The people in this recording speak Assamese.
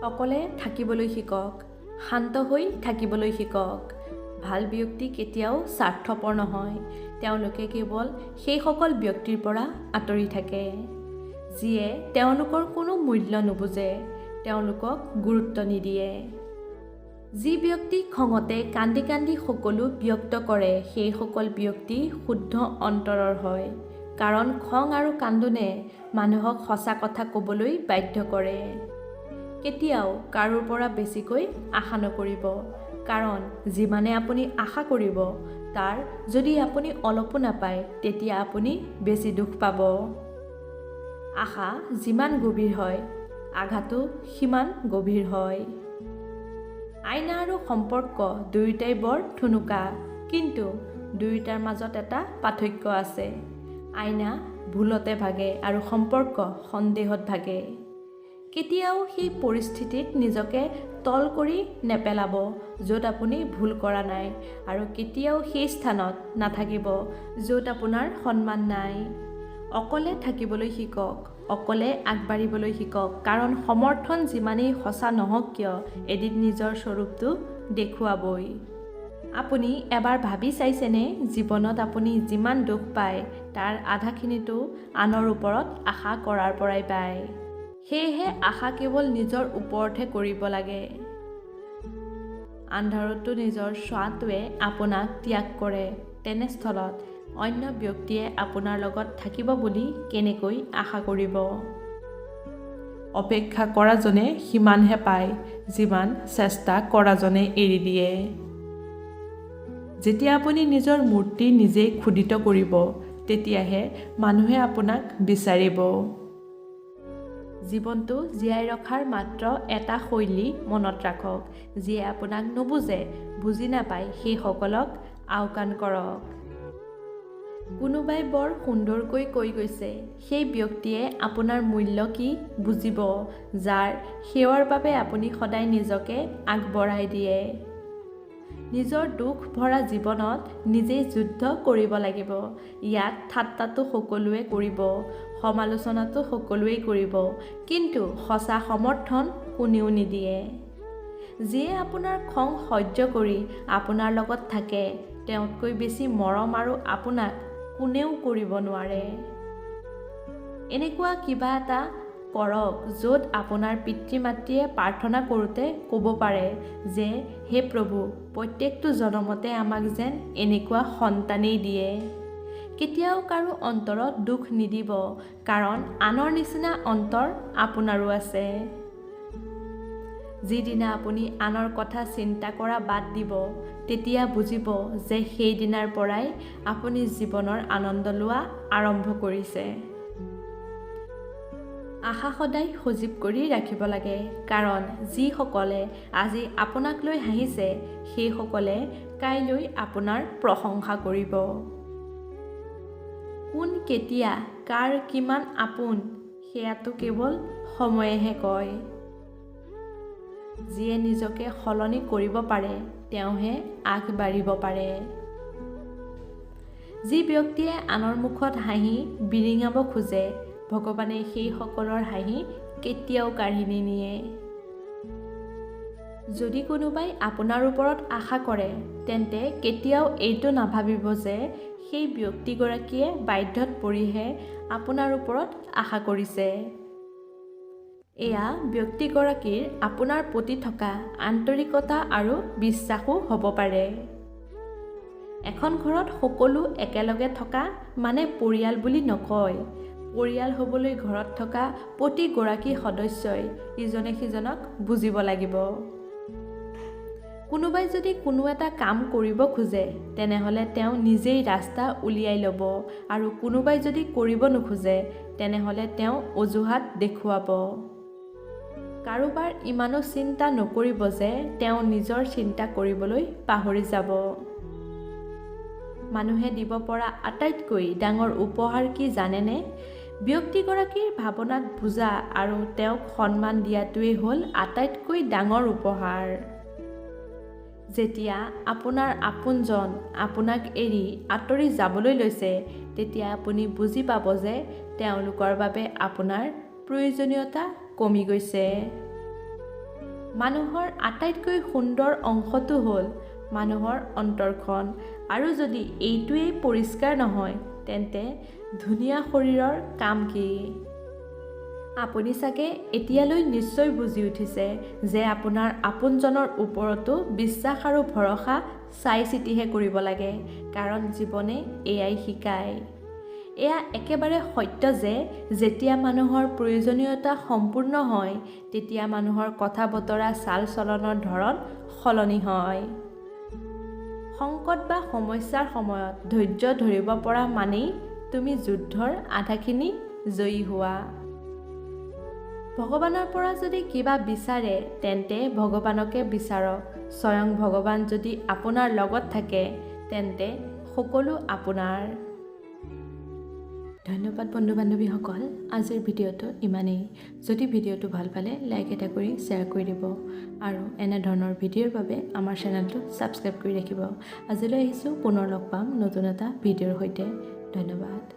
অকলে থাকিবলৈ শিকক, শান্ত হৈ থাকিবলৈ শিকক। ভাল ব্যক্তি কেতিয়াও স্বাৰ্থপৰ নহয়। তেওঁলোকে কেৱল সেইসকল ব্যক্তিৰ পৰা আঁতৰি থাকে যিয়ে তেওঁলোকৰ কোনো মূল্য নুবুজে, তেওঁলোকক গুৰুত্ব নিদিয়ে। যি ব্যক্তি খঙতে কান্দি কান্দি সকলো ব্যক্ত কৰে সেইসকল ব্যক্তি শুদ্ধ অন্তৰৰ হয়। কাৰণ খং আৰু কান্দোনে মানুহক সঁচা কথা ক'বলৈ বাধ্য কৰে। কেতিয়াও কাৰোৰ পৰা বেছিকৈ আশা নকৰিব, কাৰণ যিমানে আপুনি আশা কৰিব তাৰ যদি আপুনি অলপো নাপায় তেতিয়া আপুনি বেছি দুখ পাব। আশা যিমান গভীৰ হয়, আঘাতো সিমান গভীৰ হয়। আইনা আৰু সম্পৰ্ক দুয়োটাই বৰ ঠুনুকা, কিন্তু দুয়োটাৰ মাজত এটা পাৰ্থক্য আছে। আইনা ভুলতে ভাগে আৰু সম্পৰ্ক সন্দেহত ভাগে। কেতিয়াও সেই পৰিস্থিতিত নিজকে তল কৰি নেপেলাব য'ত আপুনি ভুল কৰা নাই, আৰু কেতিয়াও সেই স্থানত নাথাকিব য'ত আপোনাৰ সন্মান নাই। অকলে থাকিবলৈ শিকক, অকলে আগবাঢ়িবলৈ শিকক, কাৰণ সমৰ্থন যিমানেই সঁচা নহওক কিয় এদিন নিজৰ স্বৰূপটো দেখুৱাবই। আপুনি এবাৰ ভাবি চাইছেনে, জীৱনত আপুনি যিমান দুখ পায় তাৰ আধাখিনিতো আনৰ ওপৰত আশা কৰাৰ পৰাই পায়। সেয়েহে আশা কেৱল নিজৰ ওপৰতহে কৰিব লাগে। আন্ধাৰতো নিজৰ ছাঁটোৱে আপোনাক ত্যাগ কৰে, তেনেস্থলত অন্য ব্যক্তিয়ে আপোনাৰ লগত থাকিব বুলি কেনেকৈ আশা কৰিব? অপেক্ষা কৰাজনে সিমানহে পায় যিমান চেষ্টা কৰাজনে এৰি দিয়ে। যেতিয়া আপুনি নিজৰ মূৰ্তি নিজেই খোদিত কৰিব তেতিয়াহে মানুহে আপোনাক বিচাৰিব। জীৱনটো জীয়াই ৰখাৰ মাত্ৰ এটা শৈলী মনত ৰাখক। যিয়ে আপোনাক নুবুজে, বুজি নাপায় সেইসকলক আওকাণ কৰক। কোনোবাই বৰ সুন্দৰকৈ কৈ গৈছে, সেই ব্যক্তিয়ে আপোনাৰ মূল্য কি বুজিব যাৰ সেৱাৰ বাবে আপুনি সদায় নিজকে আগবঢ়াই দিয়ে। নিজৰ দুখ ভৰা জীৱনত নিজেই যুদ্ধ কৰিব লাগিব। ইয়াত ঠাট্টাটো সকলোৱে কৰিব, সমালোচনাটো সকলোৱেই কৰিব, কিন্তু সঁচা সমৰ্থন কোনেও নিদিয়ে। যিয়ে আপোনাৰ খং সহ্য কৰি আপোনাৰ লগত থাকে, তেওঁতকৈ বেছি মৰম আৰু আপোনাক কোনেও কৰিব নোৱাৰে। এনেকুৱা কিবা এটা কৰক য'ত আপোনাৰ পিতৃ-মাতৃয়ে প্ৰাৰ্থনা কৰোঁতে ক'ব পাৰে যে, হে প্ৰভু, প্ৰত্যেকটো জনমতে আমাক যেন এনেকুৱা সন্তানেই দিয়ে। কেতিয়াও কাৰো অন্তৰত দুখ নিদিব, কাৰণ আনৰ নিচিনা অন্তৰ আপোনাৰো আছে। যিদিনা আপুনি আনৰ কথা চিন্তা কৰা বাদ দিব, তেতিয়া বুজিব যে সেইদিনাৰ পৰাই আপুনি জীৱনৰ আনন্দ লোৱা আৰম্ভ কৰিছে। আশা সদায় সজীৱ কৰি ৰাখিব লাগে, কাৰণ যিসকলে আজি আপোনাক লৈ হাঁহিছে সেইসকলে কাইলৈ আপোনাৰ প্ৰশংসা কৰিব। কোন কেতিয়া কাৰ কিমান আপোন সেয়াটো কেৱল সময়েহে কয়। যিয়ে নিজকে সলনি কৰিব পাৰে তেওঁহে আগবাঢ়িব পাৰে। যি ব্যক্তিয়ে আনৰ মুখত হাঁহি বিৰিঙাব খোজে, ভগৱানে সেইসকলৰ হাঁহি কেতিয়াও কাঢ়ি নিনিয়ে। যদি কোনোবাই আপোনাৰ ওপৰত আশা কৰে, তেন্তে কেতিয়াও এইটো নাভাবিব যে সেই ব্যক্তিগৰাকীয়ে বাধ্যত পৰিহে আপোনাৰ ওপৰত আশা কৰিছে। এয়া ব্যক্তিগৰাকীৰ আপোনাৰ প্ৰতি থকা আন্তৰিকতা আৰু বিশ্বাসো হ'ব পাৰে। এখন ঘৰত সকলো একেলগে থকা মানে পৰিয়াল বুলি নকয়। পৰিয়াল হ'বলৈ ঘৰত থকা প্ৰতিগৰাকী সদস্যই ইজনে সিজনক বুজিব লাগিব। কোনোবাই যদি কোনো এটা কাম কৰিব খোজে, তেনেহ'লে তেওঁ নিজেই ৰাস্তা উলিয়াই ল'ব, আৰু কোনোবাই যদি কৰিব নোখোজে তেনেহ'লে তেওঁ অজুহাত দেখুৱাব। কাৰোবাৰ ইমানো চিন্তা নকৰিব যে তেওঁ নিজৰ চিন্তা কৰিবলৈ পাহৰি যাব। মানুহে দিব পৰা আটাইতকৈ ডাঙৰ উপহাৰ কি জানেনে? ব্যক্তিগৰাকীৰ ভাৱনাক বুজা আৰু তেওঁক সন্মান দিয়াটোৱেই হ'ল আটাইতকৈ ডাঙৰ উপহাৰ। যেতিয়া আপোনাৰ আপোনজন আপোনাক এৰি আঁতৰি যাবলৈ লৈছে, তেতিয়া আপুনি বুজি পাব যে তেওঁলোকৰ বাবে আপোনাৰ প্ৰয়োজনীয়তা কমি গৈছে। মানুহৰ আটাইতকৈ সুন্দৰ অংশটো হ'ল মানুহৰ অন্তৰখন, আৰু যদি এইটোৱেই পৰিষ্কাৰ নহয় তেন্তে ধুনীয়া শৰীৰৰ কাম কি? আপুনি চাগে এতিয়ালৈ নিশ্চয় বুজি উঠিছে যে আপোনাৰ আপোনজনৰ ওপৰতো বিশ্বাস আৰু ভৰসা চাই চিতিহে কৰিব লাগে, কাৰণ জীৱনে এয়াই শিকায়। এয়া একেবাৰে সত্য যে যেতিয়া মানুহৰ প্ৰয়োজনীয়তা সম্পূৰ্ণ হয় তেতিয়া মানুহৰ কথা বতৰা চাল চলনৰ ধৰণ সলনি হয়। সংকট বা সমস্যাৰ সময়ত ধৈৰ্য ধৰিব পৰা মানেই তুমি যুদ্ধৰ আধাখিনি জয়ী হোৱা। ভগৱানৰ পৰা যদি কিবা বিচাৰে তেন্তে ভগৱানকে বিচাৰক। স্বয়ং ভগৱান যদি আপোনাৰ লগত থাকে তেন্তে সকলো আপোনাৰ। ধন্যবাদ বন্ধু বান্ধৱীসকল, আজিৰ ভিডিঅ'টো ইমানেই। যদি ভিডিঅ'টো ভাল পালে লাইক এটা কৰি শ্বেয়াৰ কৰি দিব আৰু এনেধৰণৰ ভিডিঅ'ৰ বাবে আমাৰ চেনেলটো ছাবস্ক্ৰাইব কৰি ৰাখিব। আজিলৈ আহিছোঁ, পুনৰ লগ পাম নতুন এটা ভিডিঅ'ৰ সৈতে। ধন্যবাদ।